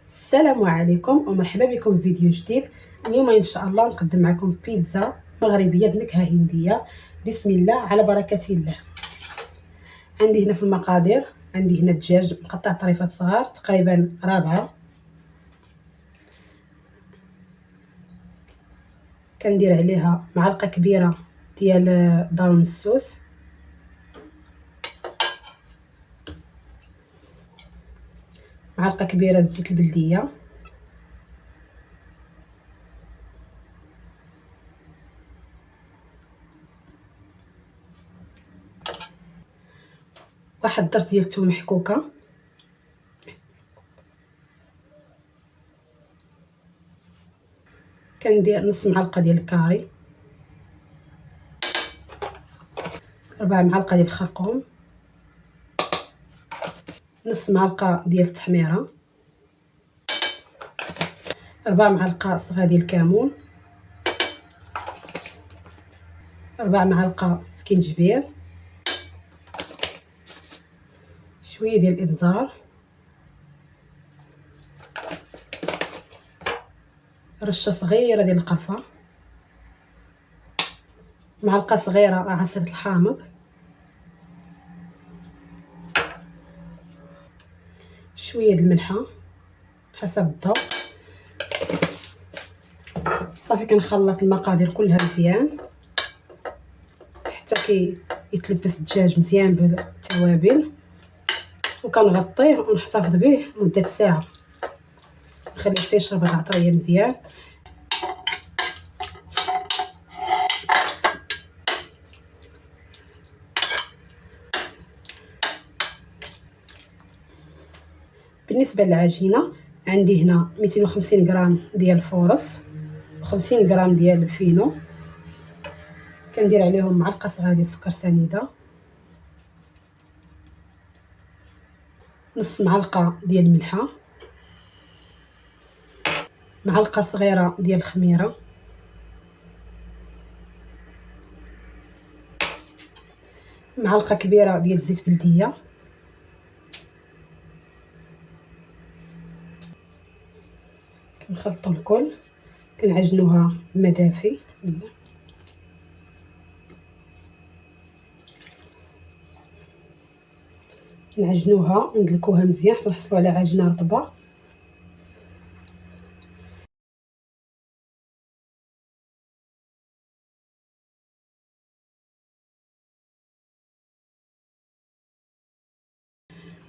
السلام عليكم ومرحبا بكم في فيديو جديد. اليوم ان شاء الله نقدم معكم بيتزا مغربيه بنكهه هنديه. بسم الله على بركه الله. عندي هنا في المقادير، عندي هنا الدجاج مقطع طريفات صغار تقريبا رابعه، كندير عليها معلقه كبيره ديال دارون السوس، معلقه كبيره زيت البلديه، واحد درس ديال الثوم محكوكه، كندير نص معلقه ديال الكاري، 4 معالق ديال الخرقوم، نص معلقه ديال التحميره، 4 معالق صغار ديال الكمون، 4 معالق سكينجبير، شويه ديال الابزار، رشه صغيره ديال القرفه، معلقه صغيره عصير الحامض، شويه ديال الملحه حسب الذوق. صافي كنخلط المقادير كلها مزيان حتى يتلبس الدجاج مزيان بالتوابل، وكنغطيه ونحتفظ به مده ساعه، نخليه حتى يشرب العطريه مزيان. بالنسبه للعجينه، عندي هنا 250 غرام ديال الفورص و50 غرام ديال الفينو، كندير عليهم معلقه صغيره ديال السكر سنيده، نص معلقه ديال الملحه، معلقه صغيره ديال الخميره، معلقه كبيره ديال الزيت بلديه، كنخلطوا الكل، كنعجنوها بماء دافي. بسم الله. نعجنوها وندلكوها مزيان حتى نحصلوا على عجينه رطبه.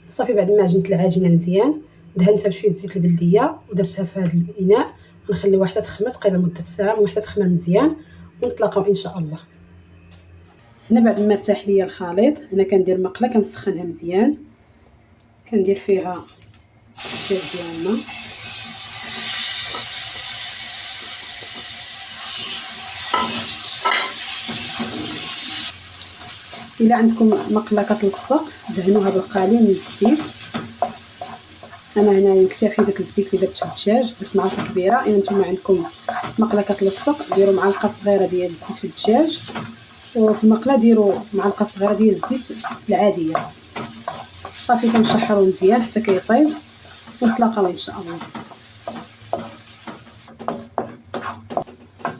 صافي بعد ما عجنت العجينه مزيان، دهنتها بشويه زيت البلديه ودرتها في هذا الاناء، ونخليوها حتى تخمر تقريبا مده ساعه وحتى تخمر مزيان، ونتلاقاو ان شاء الله. هنا بعد ما ارتاح ليا الخليط، هنا كندير مقله كنسخنها مزيان، كندير فيها الدجاج ديالنا، الا عندكم مقله كتلصق دهنوها بالقليل من الزيت. انا هنايا مكتفي داك الزيت اللي درت في الدجاج، درت معلقه كبيره. الا نتوما عندكم مقله كتلصق ديروا معلقه صغيره ديال الزيت في الدجاج، وفي المقله ديروا معلقه صغيره ديال الزيت العاديه. صافي كنشحروا مزيان حتى كيطيب، ونتلاقاو ان شاء الله.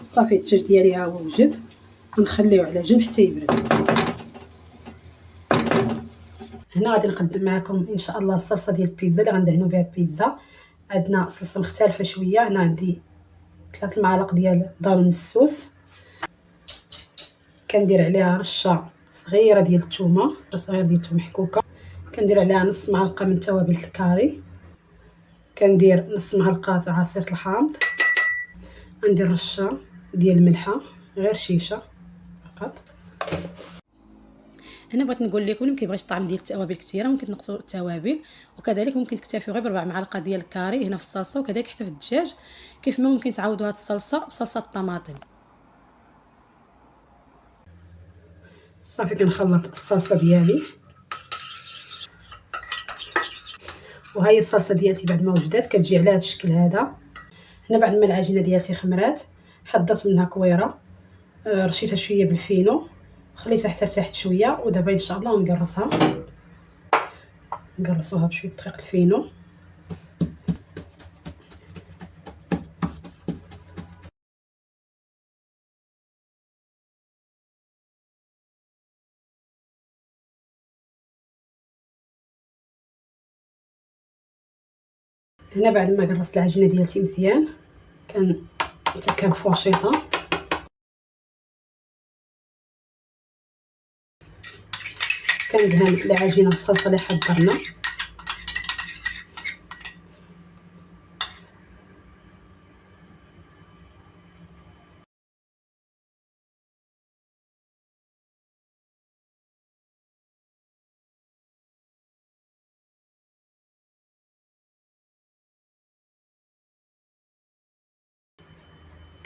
صافي الدجاج ديالي ها هو وجد، ونخليوه على جنب حتى يبرد. هنا غادي نقدم معكم ان شاء الله الصلصه ديال البيتزا اللي غندهنوا بها البيتزا. عندنا صلصه مختلفه شويه، هنا عندي 3 معالق ديال دارون السوس، كندير عليها رشه صغيره ديال الثومه، صغير ديال الثوم محكوكه، كندير عليها نص معلقه من توابل الكاري، كندير نص معلقه تاع عصير الحامض، ندير رشه ديال الملحه غير شيشه فقط. هنا بغيت نقول لكم اللي مكيبغيش الطعم ديال التوابل كثيره ممكن تنقصوا التوابل، وكذلك ممكن تكتفيوا غير ب4 معالق ديال الكاري هنا في الصلصه، وكذلك حتى في الدجاج، كيف ما ممكن تعوضوا هذه الصلصه بصلصه الطماطم. صافي كنخلط الصلصه ديالي، وهي الصلصه ديالتي بعد ما وجدات كتجي على هذا الشكل هذا. هنا بعد ما العجينه ديالتي خمرات، حضرت منها كويره، رشيتها شويه بالفينو، خليتها حتى ارتاحت شويه، ودابا ان شاء الله نقرصوها بشويه دقيق الفينو. هنا بعد ما قرصت العجينه ديالتي مزيان كنتكها بفوشيطه، كندهن العجينه بالصلصه اللي حضرنا.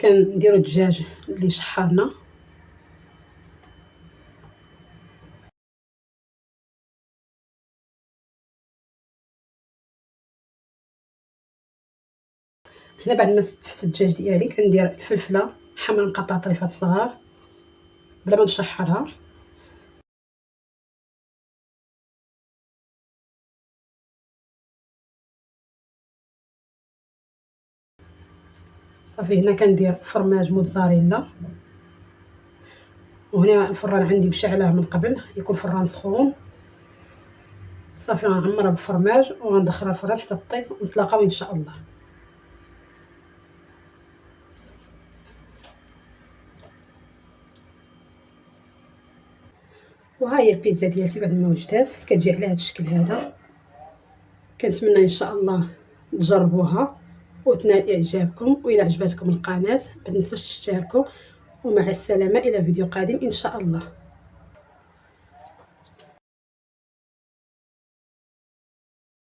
كنديروا الدجاج اللي شحرنا، هنا بعد ما ستفت الدجاج ديالي كندير الفلفله حمراء مقطعه طريفات صغار بلا ما نشحرها. صافي هنا كندير فرماج موتزاريلا، وهنا الفران عندي مشعله من قبل، يكون فران سخون. صافي غنعمرها بالفرماج وغندخلها الفران حتى طيب، ونتلاقاو ان شاء الله. وها هي البيتزا ديالتي بعد ما وجدات كتجي على هذا الشكل هذا. كنتمنى ان شاء الله تجربوها وتنال اعجابكم، والى عجبتكم القناه ما تنسوش تشتركوا، ومع السلامه الى فيديو قادم ان شاء الله.